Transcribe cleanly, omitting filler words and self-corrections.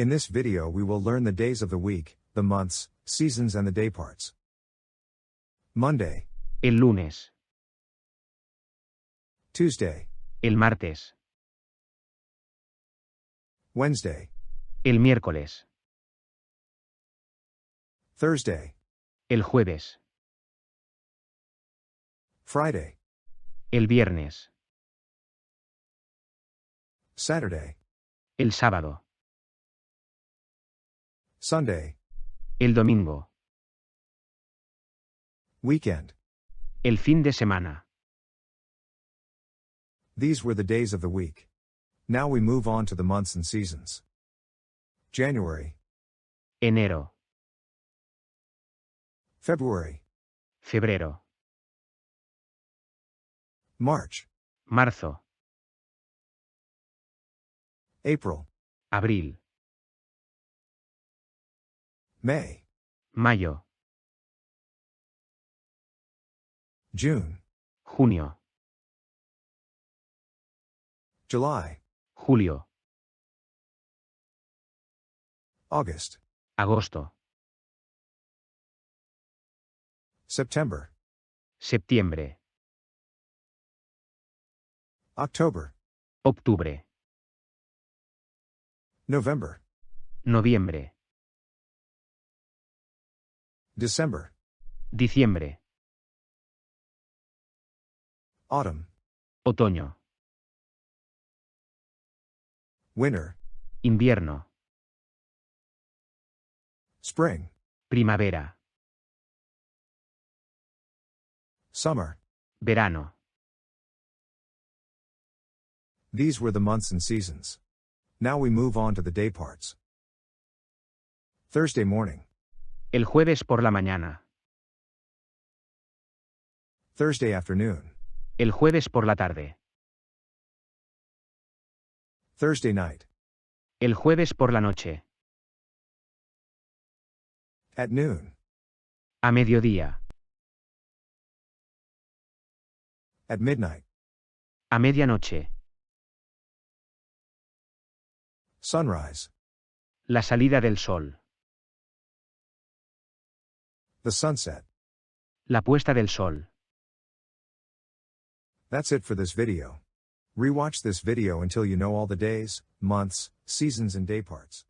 In this video we will learn the days of the week, the months, seasons and the dayparts. Monday, El lunes, Tuesday, el martes, Wednesday, el miércoles, Thursday, el jueves, Friday, el viernes, Saturday, el sábado, Sunday, el domingo, weekend. el fin de semana. These were the days of the week. Now we move on to the months and seasons. January, Enero, February, febrero, March, marzo, April, abril, May, mayo, June, junio, July, julio, August, agosto, September, septiembre, October, octubre, November, noviembre, December, diciembre, autumn, otoño, winter, invierno, spring, primavera, summer. verano. These were the months and seasons. Now we move on to the dayparts. Thursday morning, El jueves por la mañana, Thursday afternoon, el jueves por la tarde, Thursday night, el jueves por la noche, at noon, a mediodía, at midnight, a medianoche, sunrise, la salida del sol, the sunset. la puesta del sol. That's it for this video. Rewatch this video until you know all the days, months, seasons and dayparts.